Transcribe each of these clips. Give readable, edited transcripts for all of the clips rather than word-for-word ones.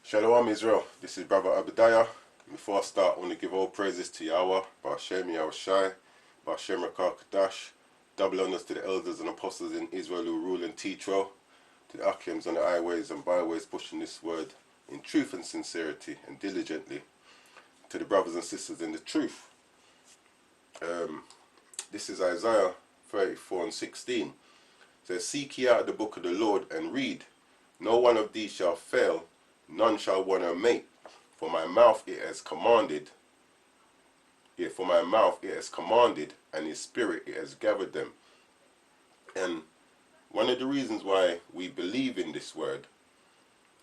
Shalom Israel, this is Brother Abadiah. Before I start, I want to give all praises to Yahweh, Ba'ashem Yahushai, Ba'ashem Rakah Kadash, double honors to the elders and apostles in Israel who rule and teach well, to the Akims on the highways and byways pushing this word in truth and sincerity and diligently, to the brothers and sisters in the truth. This is Isaiah 34:16. It says, "Seek ye out the book of the Lord and read. No one of these shall fail, none shall want to make. For my mouth it has commanded. For my mouth it has commanded, and his spirit it has gathered them." And one of the reasons why we believe in this word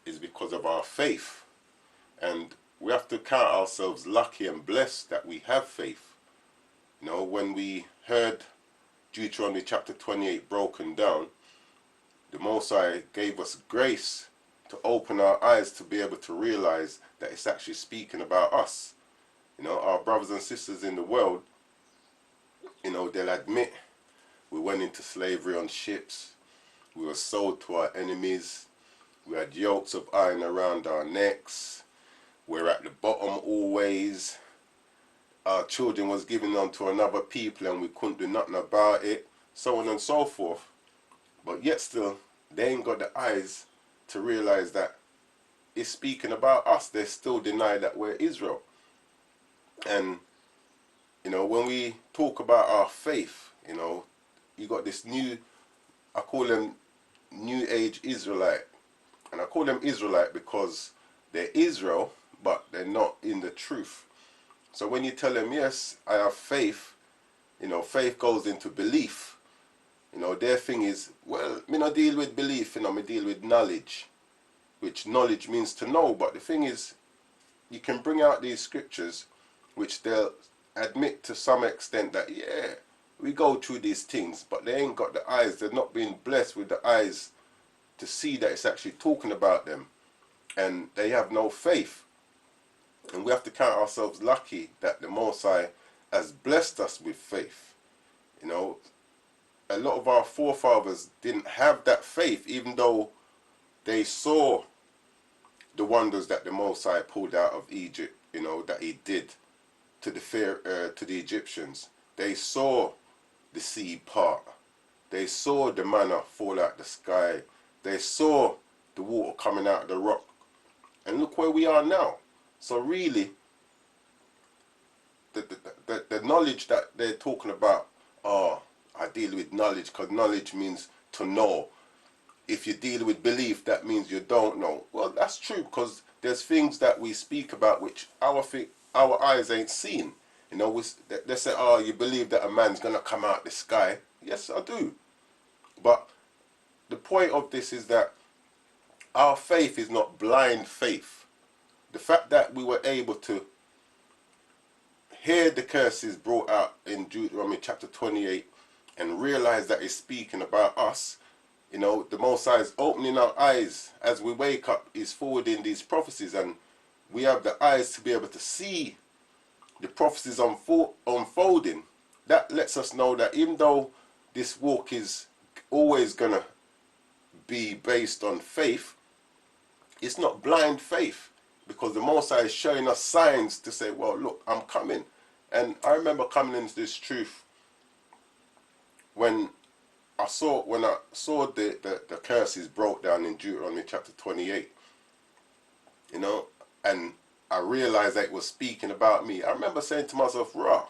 is because of our faith. And we have to count ourselves lucky and blessed that we have faith. You know, when we heard Deuteronomy chapter 28 broken down, the Most High gave us grace to open our eyes to be able to realize that it's actually speaking about us. You know, our brothers and sisters in the world, you know, they'll admit we went into slavery on ships, we were sold to our enemies, we had yokes of iron around our necks, we're at the bottom always, our children was given unto another people and we couldn't do nothing about it, so on and so forth. But yet still, they ain't got the eyes to realize that it's speaking about us. They still deny that we're Israel. And, you know, when we talk about our faith, you know, you got this new, I call them New Age Israelite. And I call them Israelite because they're Israel, but they're not in the truth. So when you tell them, yes, I have faith, you know, faith goes into belief. You know, their thing is, well, me not deal with belief, you know, me deal with knowledge, which knowledge means to know. But the thing is, you can bring out these scriptures, which they'll admit to some extent that, yeah, we go through these things, but they ain't got the eyes. They're not being blessed with the eyes to see that it's actually talking about them. And they have no faith. And we have to count ourselves lucky that the Most High has blessed us with faith. You know, a lot of our forefathers didn't have that faith, even though they saw the wonders that the Most High pulled out of Egypt, you know, that he did to the Egyptians. They saw the sea part. They saw the manna fall out the sky. They saw the water coming out of the rock. And look where we are now. So really, the knowledge that they're talking about, oh, I deal with knowledge because knowledge means to know. If you deal with belief, that means you don't know. Well, that's true, because there's things that we speak about which our eyes ain't seen. You know, they say, oh, you believe that a man's going to come out the sky. Yes, I do. But the point of this is that our faith is not blind faith. The fact that we were able to hear the curses brought out in Deuteronomy chapter 28 and realize that it's speaking about us, you know, the Most High is opening our eyes as we wake up, is forwarding these prophecies, and we have the eyes to be able to see the prophecies unfolding. That lets us know that even though this walk is always going to be based on faith, it's not blind faith, because the Most High is showing us signs to say, well, look, I'm coming. And I remember coming into this truth when I saw the curses brought down in Deuteronomy chapter 28, you know, and I realized that it was speaking about me. I remember saying to myself, rah,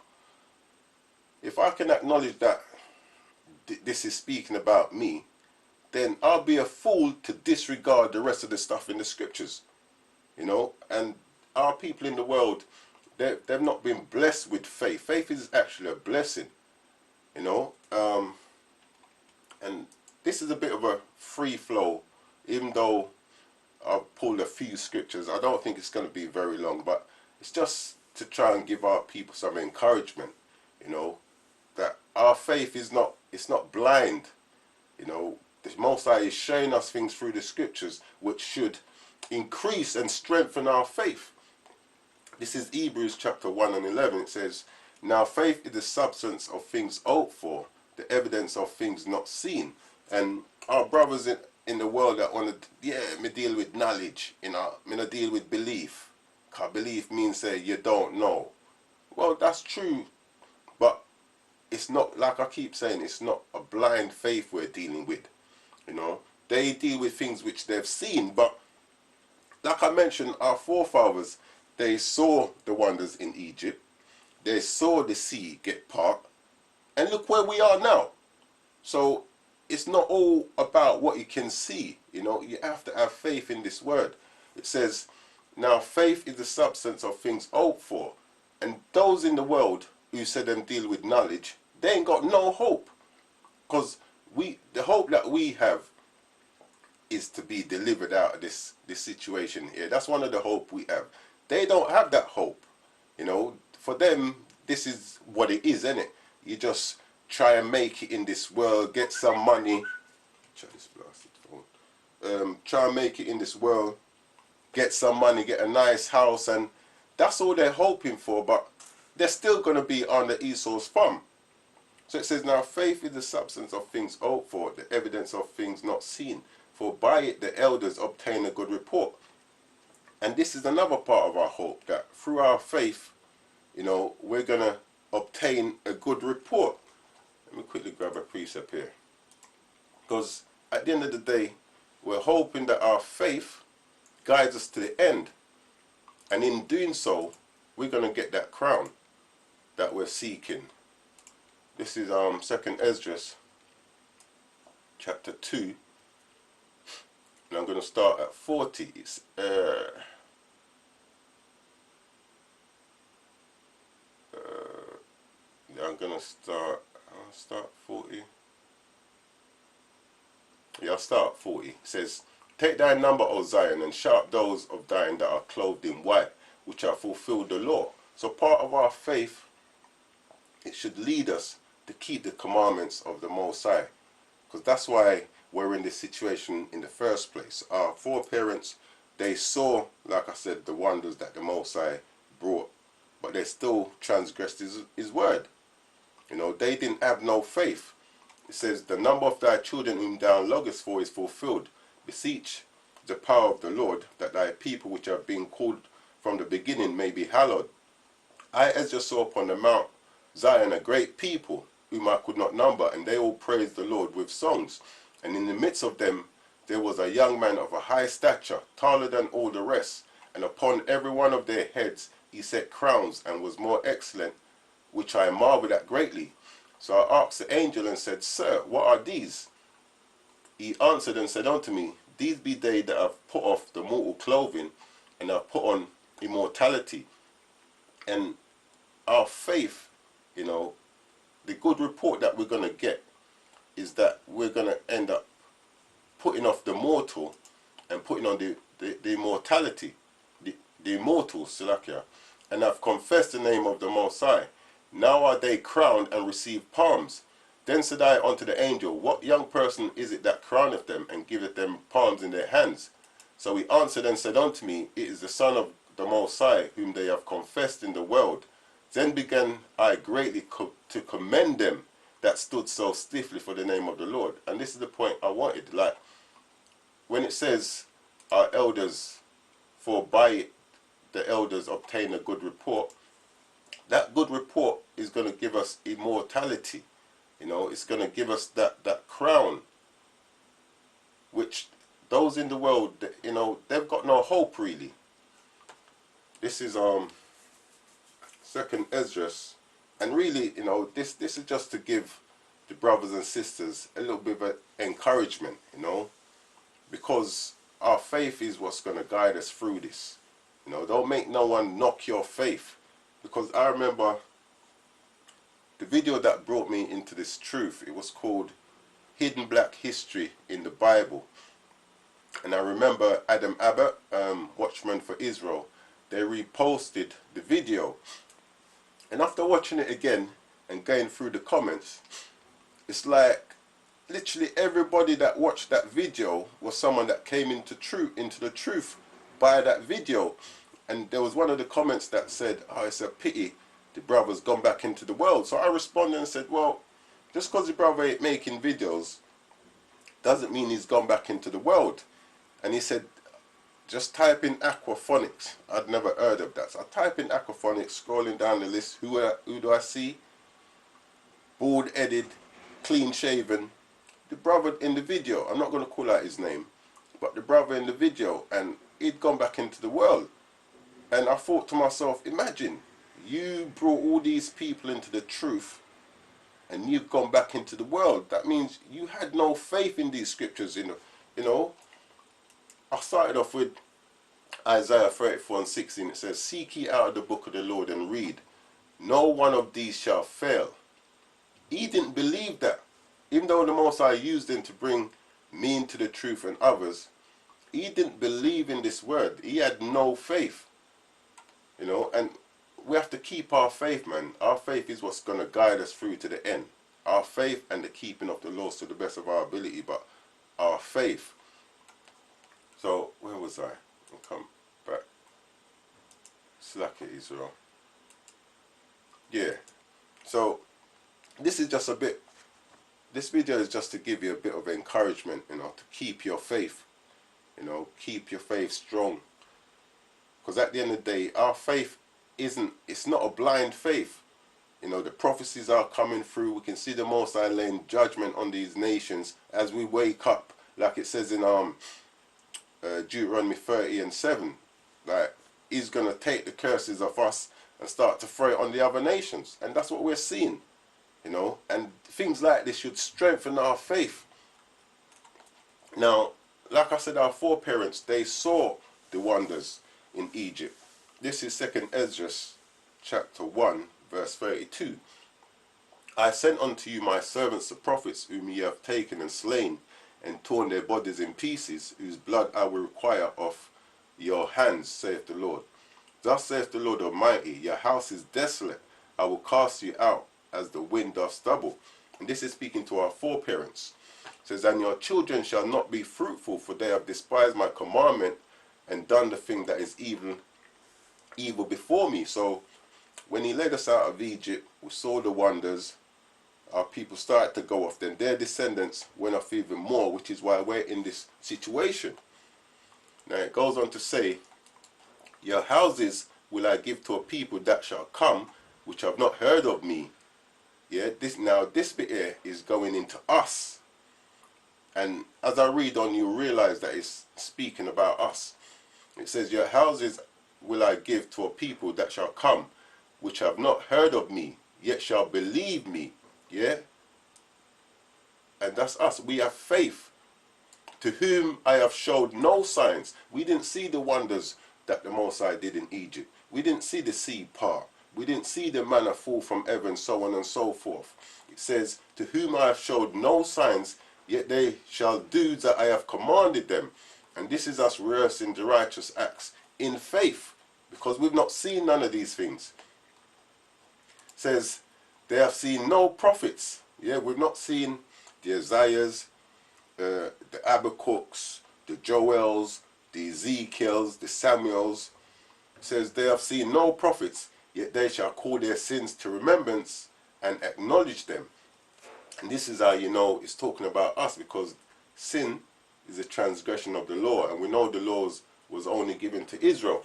if I can acknowledge that this is speaking about me, then I'll be a fool to disregard the rest of the stuff in the scriptures. You know, and our people in the world, they've not been blessed with faith. Faith is actually a blessing, you know. And this is a bit of a free flow, even though I've pulled a few scriptures. I don't think it's going to be very long, but it's just to try and give our people some encouragement, you know, that our faith is not, it's not blind. You know, the Most High is showing us things through the scriptures which should increase and strengthen our faith. This is Hebrews chapter 1 and 11. It says, "Now faith is the substance of things hoped for, the evidence of things not seen." And our brothers in the world that want to, yeah, me deal with knowledge, you know, me not deal with belief. Because belief means say you don't know. Well, that's true, but it's not, like I keep saying, it's not a blind faith we're dealing with, you know. They deal with things which they've seen, but like I mentioned, our forefathers, they saw the wonders in Egypt, they saw the sea get part, and look where we are now. So it's not all about what you can see, you know. You have to have faith in this word. It says, now faith is the substance of things hoped for. And those in the world who said them deal with knowledge, they ain't got no hope. Because the hope that we have is to be delivered out of this situation here. That's one of the hope we have. They don't have that hope. You know, for them, this is what it is, isn't it? You just try and make it in this world, get some money. Try this blasted phone. Try and make it in this world, get some money, get a nice house, and that's all they're hoping for, but they're still going to be under Esau's thumb. So it says, now faith is the substance of things hoped for, the evidence of things not seen. For by it the elders obtain a good report. And this is another part of our hope, that through our faith, you know, we're going to obtain a good report. Let me quickly grab a precept here. Because at the end of the day, we're hoping that our faith guides us to the end. And in doing so, we're going to get that crown that we're seeking. This is 2nd Esdras, chapter 2. And I'm going to start at 40. It's, I'm going to start 40. Yeah, I'll start 40. It says, take thy number, O Zion, and shout those of thine that are clothed in white, which have fulfilled the law. So part of our faith, it should lead us to keep the commandments of the Most High. Because that's why we're in this situation in the first place. Our foreparents, they saw, like I said, the wonders that the Most High brought, but they still transgressed his word. You know, they didn't have no faith. It says, the number of thy children whom thou longest for is fulfilled. Beseech the power of the Lord, that thy people which have been called from the beginning may be hallowed. I Ezra saw upon the Mount Zion a great people, whom I could not number, and they all praised the Lord with songs. And in the midst of them there was a young man of a high stature, taller than all the rest, and upon every one of their heads he set crowns, and was more excellent, which I marveled at greatly. So I asked the angel and said, Sir, what are these? He answered and said unto me, These be they that have put off the mortal clothing, and have put on immortality. And our faith, you know, the good report that we're going to get is that we're going to end up putting off the mortal and putting on the immortality, the immortal, Salakia, and have confessed the name of the Most High. Now are they crowned and receive palms. Then said I unto the angel, What young person is it that crowneth them and giveth them palms in their hands? So he answered and said unto me, It is the Son of the Most High, whom they have confessed in the world. Then began I greatly to commend them that stood so stiffly for the name of the Lord. And this is the point I wanted. Like, when it says our elders, for by it the elders obtain a good report, that good report is going to give us immortality. You know, it's going to give us that crown, which those in the world, you know, they've got no hope really. This is 2nd Esdras, and really, you know, this is just to give the brothers and sisters a little bit of encouragement, you know, because our faith is what's going to guide us through this. You know, don't make no one knock your faith, because I remember the video that brought me into this truth. It was called Hidden Black History in the Bible. And I remember Adam Abbott, Watchman for Israel, they reposted the video. And after watching it again and going through the comments, it's like literally everybody that watched that video was someone that came into the truth by that video. And there was one of the comments that said, oh, it's a pity the brother's gone back into the world. So I responded and said, well, just because the brother ain't making videos doesn't mean he's gone back into the world. And he said, just type in aquaphonics. I'd never heard of that. So I type in aquaphonics, scrolling down the list. Who do I see? Bald-headed, clean-shaven. The brother in the video. I'm not going to call out his name. But the brother in the video. And he'd gone back into the world. And I thought to myself, imagine, you brought all these people into the truth. And you've gone back into the world. That means you had no faith in these scriptures. You know, I started off with Isaiah 34:16. It says, seek ye out of the book of the Lord and read. No one of these shall fail. He didn't believe that. Even though the Most High used him to bring me into the truth and others, he didn't believe in this word. He had no faith. You know, and we have to keep our faith, man. Our faith is what's going to guide us through to the end. Our faith and the keeping of the laws to the best of our ability, but our faith. So, where was I? I'll come back. Slack it, Israel. Yeah. So, this is just a bit, this video is just to give you a bit of encouragement, you know, to keep your faith. You know, keep your faith strong. Because at the end of the day, our faith it's not a blind faith. You know, the prophecies are coming through. We can see the Most High laying judgment on these nations as we wake up, like it says in Deuteronomy 30:7. Like, he's going to take the curses of us and start to throw it on the other nations. And that's what we're seeing. You know, and things like this should strengthen our faith. Now, like I said, our foreparents, they saw the wonders in Egypt. This is 2nd Ezra chapter 1 verse 32. I sent unto you my servants the prophets, whom ye have taken and slain, and torn their bodies in pieces, whose blood I will require of your hands, saith the Lord. Thus saith the Lord Almighty, your house is desolate, I will cast you out as the wind doth stubble. And this is speaking to our foreparents. It says, and your children shall not be fruitful, for they have despised my commandment, and done the thing that is evil before me. So when he led us out of Egypt, we saw the wonders. Our people started to go off. Then their descendants went off even more, which is why we're in this situation. Now it goes on to say, your houses will I give to a people that shall come, which have not heard of me. Yeah, this bit here is going into us. And as I read on, you realize that it's speaking about us. It says, your houses will I give to a people that shall come, which have not heard of me, yet shall believe me. Yeah? And that's us. We have faith, to whom I have showed no signs. We didn't see the wonders that the Most High did in Egypt. We didn't see the sea part. We didn't see the manna fall from heaven, so on and so forth. It says, to whom I have showed no signs, yet they shall do that I have commanded them. And this is us rehearsing the righteous acts in faith, because we've not seen none of these things. It says, they have seen no prophets. Yeah, we've not seen the Isaiahs, the Habakkuk's, the Joels, the Ezekiels, the Samuels. It says, they have seen no prophets, yet they shall call their sins to remembrance and acknowledge them. And this is how you know it's talking about us, because sin is a transgression of the law, and we know the laws was only given to Israel.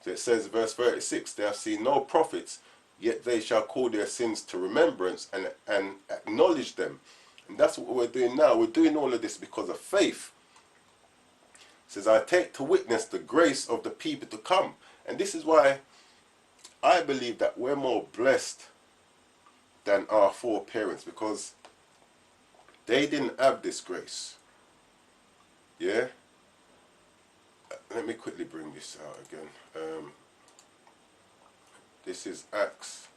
So it says, verse 36, they have seen no prophets, yet they shall call their sins to remembrance and acknowledge them. And that's what we're doing now. We're doing all of this because of faith. It says, I take to witness the grace of the people to come. And this is why I believe that we're more blessed than our foreparents, because they didn't have this grace. Yeah? Let me quickly bring this out again. This is Acts.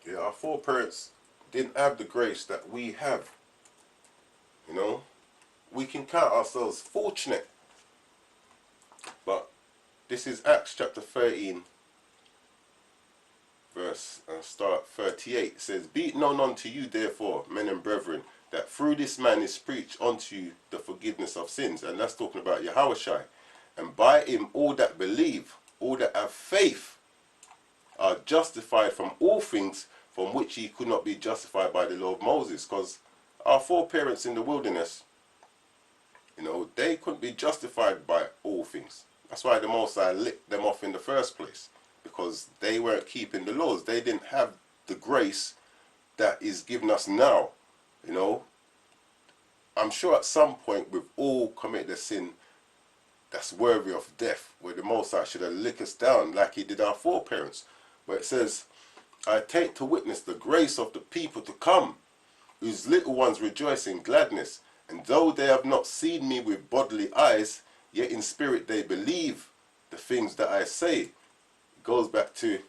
Yeah, our foreparents didn't have the grace that we have. You know? We can count ourselves fortunate. But this is Acts chapter 13, verse start 38. It says, be it known unto you therefore, men and brethren, that through this man is preached unto you the forgiveness of sins. And that's talking about Yahushai. And by him all that believe, all that have faith, are justified from all things from which ye could not be justified by the law of Moses. Because Our foreparents in the wilderness, you know, they couldn't be justified by all things. That's why the Most High licked them off in the first place, because they weren't keeping the laws. They didn't have the grace that is given us now. You know, I'm sure at some point we've all committed a sin that's worthy of death, where the Most High should have licked us down like he did our foreparents. But it says, I take to witness the grace of the people to come, whose little ones rejoice in gladness. And though they have not seen me with bodily eyes, yet in spirit they believe the things that I say. It goes back to,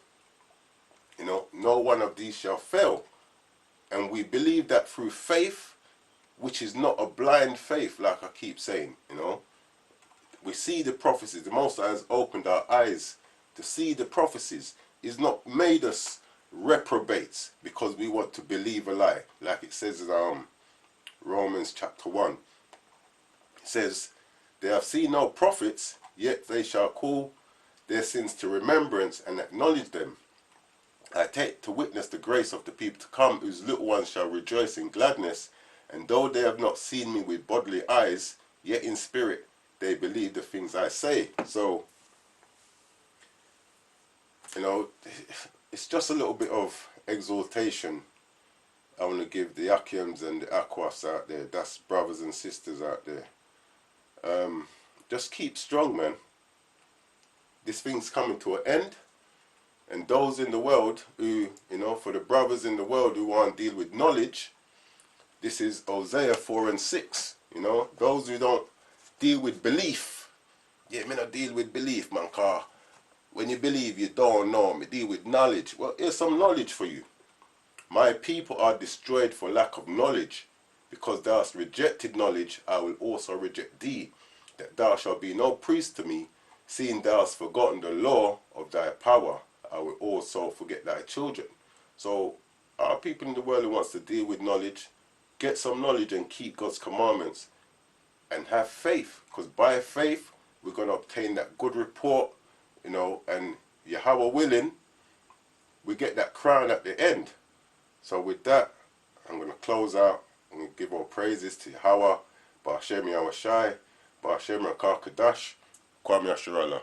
you know, no one of these shall fail. And we believe that through faith, which is not a blind faith, like I keep saying, you know. We see the prophecies. The Most High has opened our eyes to see the prophecies. He's not made us reprobates because we want to believe a lie. Like it says in Romans chapter 1. It says, they have seen no prophets, yet they shall call their sins to remembrance and acknowledge them. I take to witness the grace of the people to come, whose little ones shall rejoice in gladness. And though they have not seen me with bodily eyes, yet in spirit they believe the things I say. So, you know, it's just a little bit of exhortation I want to give the Akims and the Aquas out there. That's brothers and sisters out there. Just keep strong, man. This thing's coming to an end. And those in the world who, you know, for the brothers in the world who want to deal with knowledge, this is Hosea 4 and 6. You know, those who don't deal with belief. Yeah, me not deal with belief, man, car. When you believe, you don't know. Me deal with knowledge. Well, here's some knowledge for you. My people are destroyed for lack of knowledge. Because thou hast rejected knowledge, I will also reject thee. That thou shalt be no priest to me, seeing thou hast forgotten the law of thy power. I will also forget thy children. So, our people in the world who wants to deal with knowledge, get some knowledge and keep God's commandments. And have faith. Because by faith, we're going to obtain that good report, you know, and Yahweh willing, we get that crown at the end. So with that, I'm going to close out. I'm going to give all praises to Yahweh, Ba'ashem Yahweh Shai, Ba'ashem Rakar Kadash, Kwame Asherallah.